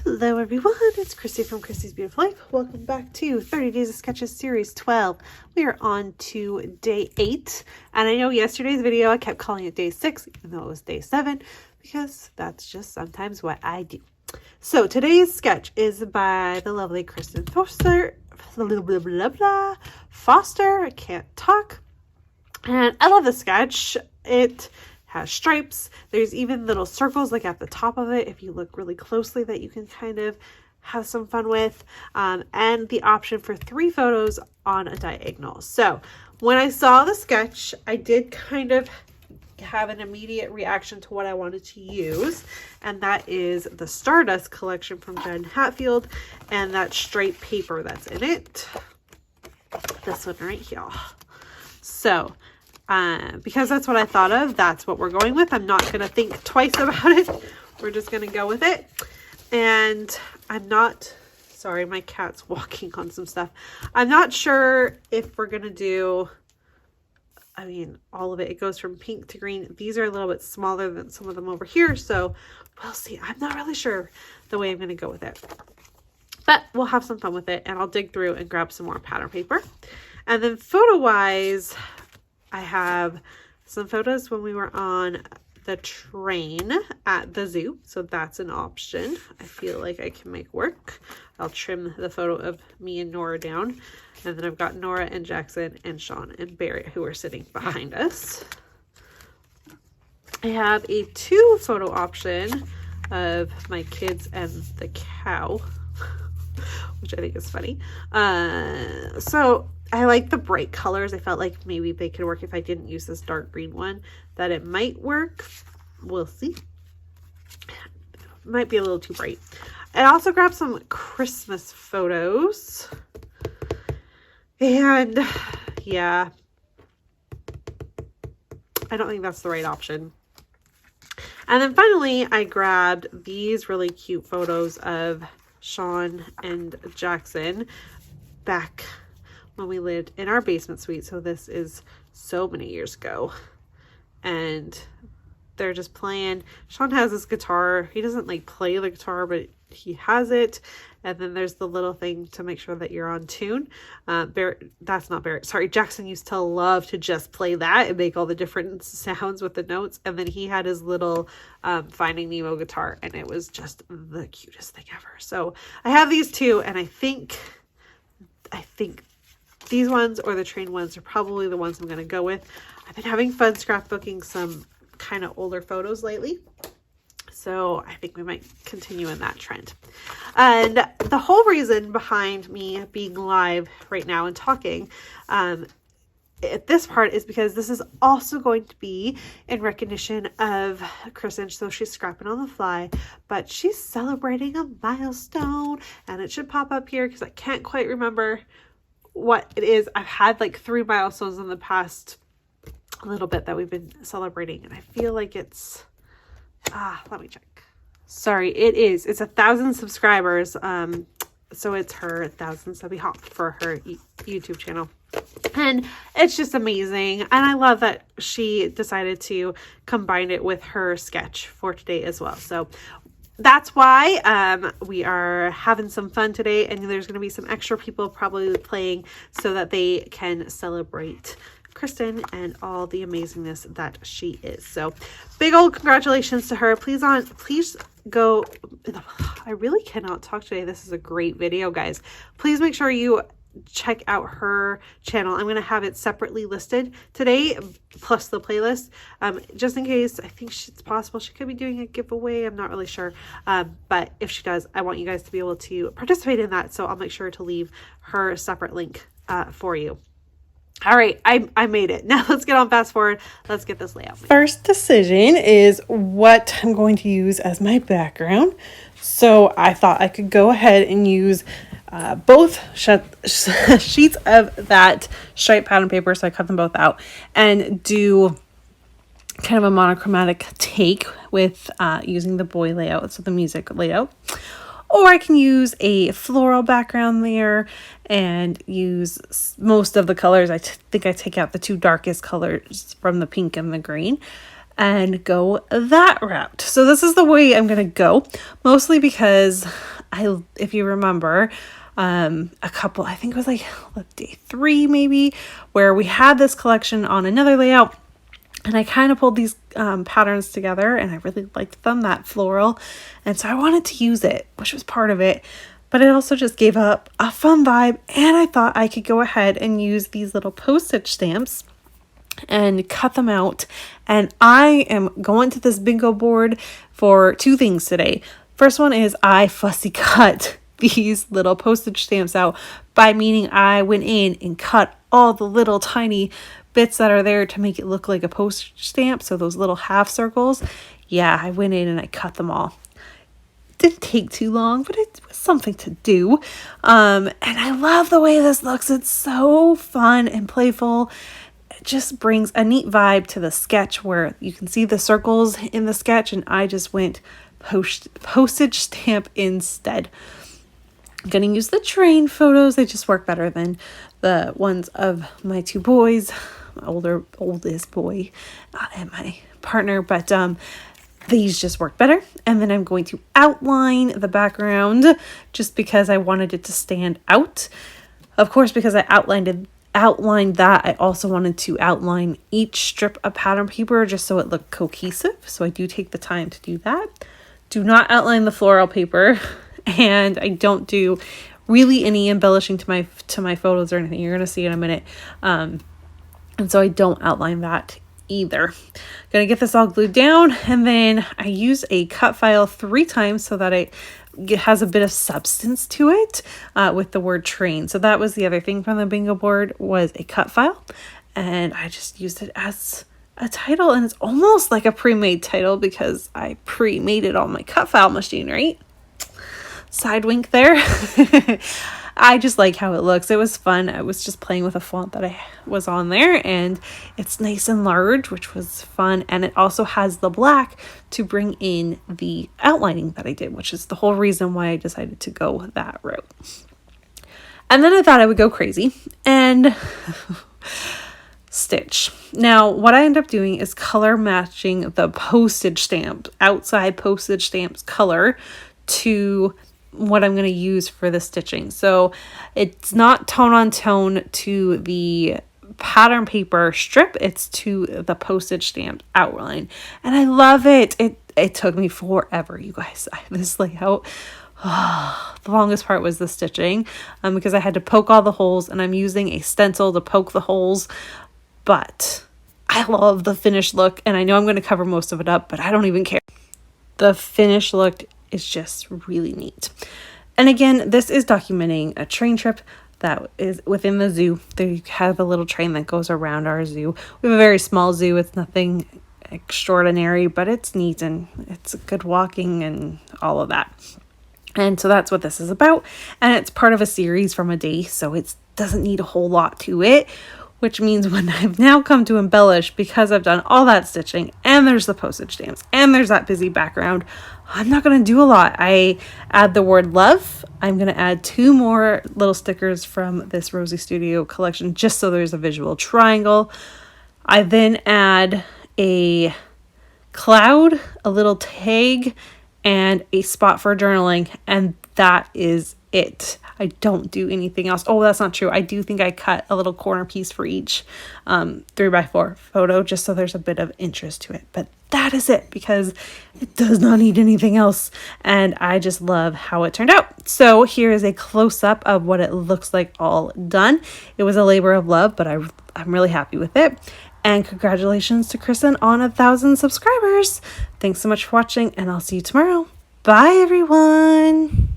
Hello everyone, it's Christy from Christy's Beautiful Life. Welcome back to 30 Days of Sketches Series 12. We are on to day 8. And I know yesterday's video, I kept calling it day 6, even though it was day 7, because that's just sometimes what I do. So today's sketch is by the lovely Kristen Foster. Foster, I can't talk. And I love the sketch. It has stripes. There's even little circles like at the top of it if you look really closely that you can kind of have some fun with, and the option for 3 photos on a diagonal. So when I saw the sketch, I did kind of have an immediate reaction to what I wanted to use, and that is the Stardust collection from Jen Hatfield and that straight paper that's in it. This one right here. So because that's what I thought of, that's what we're going with. I'm not going to think twice about it. We're just going to go with it. And I'm not, sorry, my cat's walking on some stuff. I'm not sure if we're going to do, I mean, all of it. It goes from pink to green. These are a little bit smaller than some of them over here. So we'll see. I'm not really sure the way I'm going to go with it. But we'll have some fun with it. And I'll dig through and grab some more pattern paper. And then photo-wise, I have some photos when we were on the train at the zoo. So that's an option. I feel like I can make work. I'll trim the photo of me and Nora down. And then I've got Nora and Jackson and Sean and Barrett who are sitting behind us. I have a 2 photo option of my kids and the cow, which I think is funny. So I like the bright colors. I felt like maybe they could work if I didn't use this dark green one, that it might work. We'll see. Might be a little too bright. I also grabbed some Christmas photos. And yeah, I don't think that's the right option. And then finally, I grabbed these really cute photos of Sean and Jackson back when we lived in our basement suite. So this is so many years ago. And they're just playing. Sean has this guitar. He doesn't like play the guitar, but he has it. And then there's the little thing to make sure that you're on tune. That's not Barrett. Sorry, Jackson used to love to just play that and make all the different sounds with the notes. And then he had his little Finding Nemo guitar, and it was just the cutest thing ever. So I have these 2, and I think these ones or the train ones are probably the ones I'm going to go with. I've been having fun scrapbooking some kind of older photos lately. So I think we might continue in that trend. And the whole reason behind me being live right now and talking at this part is because this is also going to be in recognition of Kristen. So she's scrapping on the fly, but she's celebrating a milestone, and it should pop up here because I can't quite remember what it is. I've had like 3 milestones in the past little bit that we've been celebrating, and I feel like it's let me check. Sorry, it's 1,000 subscribers. So it's her 1,000 Subbie hop for her YouTube channel, and it's just amazing. And I love that she decided to combine it with her sketch for today as well. So that's why we are having some fun today, and there's going to be some extra people probably playing so that they can celebrate Kristen and all the amazingness that she is. So big old congratulations to her. Please go. I really cannot talk today. This is a great video, guys. Please make sure you check out her channel. I'm going to have it separately listed today, plus the playlist, just in case. I think it's possible she could be doing a giveaway. I'm not really sure. But if she does, I want you guys to be able to participate in that. So I'll make sure to leave her separate link for you. All right, I made it. Now let's get on fast forward. Let's get this layout made. First decision is what I'm going to use as my background. So I thought I could go ahead and use both sheets of that striped pattern paper. So I cut them both out and do kind of a monochromatic take with using the boy layout, so the music layout. Or I can use a floral background there and use most of the colors. I think I take out the 2 darkest colors from the pink and the green. and go that route. So this is the way I'm going to go, mostly because if you remember, a couple, I think it was like day 3 maybe, where we had this collection on another layout, and I kind of pulled these patterns together, and I really liked them, that floral, and so I wanted to use it, which was part of it, but it also just gave up a fun vibe, and I thought I could go ahead and use these little postage stamps and cut them out. And I am going to this bingo board for 2 things today. First one is I fussy cut these little postage stamps out, by meaning I went in and cut all the little tiny bits that are there to make it look like a postage stamp. So those little half circles, yeah, I went in and I cut them all. Didn't take too long, but it was something to do. And I love the way this looks. It's so fun and playful. It just brings a neat vibe to the sketch, where you can see the circles in the sketch, and I just went postage stamp instead. I'm going to use the train photos. They just work better than the ones of my 2 boys, my oldest boy and my partner, but these just work better. And then I'm going to outline the background just because I wanted it to stand out. Of course, because I outlined that, I also wanted to outline each strip of pattern paper just so it looked cohesive. So I do take the time to do that. Do not outline the floral paper, and I don't do really any embellishing to my photos or anything. You're going to see in a minute. And so I don't outline that either. Gonna get this all glued down, and then I use a cut file 3 times so that it has a bit of substance to it with the word train. So that was the other thing from the bingo board, was a cut file, and I just used it as a title, and it's almost like a pre-made title because I pre-made it on my cut file machine, right? Side wink there. I just like how it looks. It was fun. I was just playing with a font that I was on there, and it's nice and large, which was fun. And it also has the black to bring in the outlining that I did, which is the whole reason why I decided to go that route. And then I thought I would go crazy and stitch. Now, what I end up doing is color matching the postage stamp, outside postage stamps color, to what I'm going to use for the stitching. So it's not tone on tone to the pattern paper strip, it's to the postage stamp outline, and I love it. It took me forever, you guys. This layout, the longest part was the stitching, because I had to poke all the holes, and I'm using a stencil to poke the holes, but I love the finished look, and I know I'm going to cover most of it up, but I don't even care. The finished look is just really neat. And again, this is documenting a train trip that is within the zoo. They have a little train that goes around our zoo. We have a very small zoo. It's nothing extraordinary, but it's neat, and it's good walking and all of that. And so that's what this is about. And it's part of a series from a day, so it doesn't need a whole lot to it, which means when I've now come to embellish, because I've done all that stitching, and there's the postage stamps, and there's that busy background, I'm not going to do a lot. I add the word love. I'm going to add 2 more little stickers from this Rosie Studio collection, just so there's a visual triangle. I then add a cloud, a little tag, and a spot for journaling, and that is it. I don't do anything else. Oh, that's not true. I do think I cut a little corner piece for each 3x4 photo, just so there's a bit of interest to it. But that is it, because it does not need anything else, and I just love how it turned out. So here is a close-up of what it looks like all done. It was a labor of love, but I'm really happy with it. And congratulations to Kristen on 1,000 subscribers. Thanks so much for watching, and I'll see you tomorrow. Bye, everyone.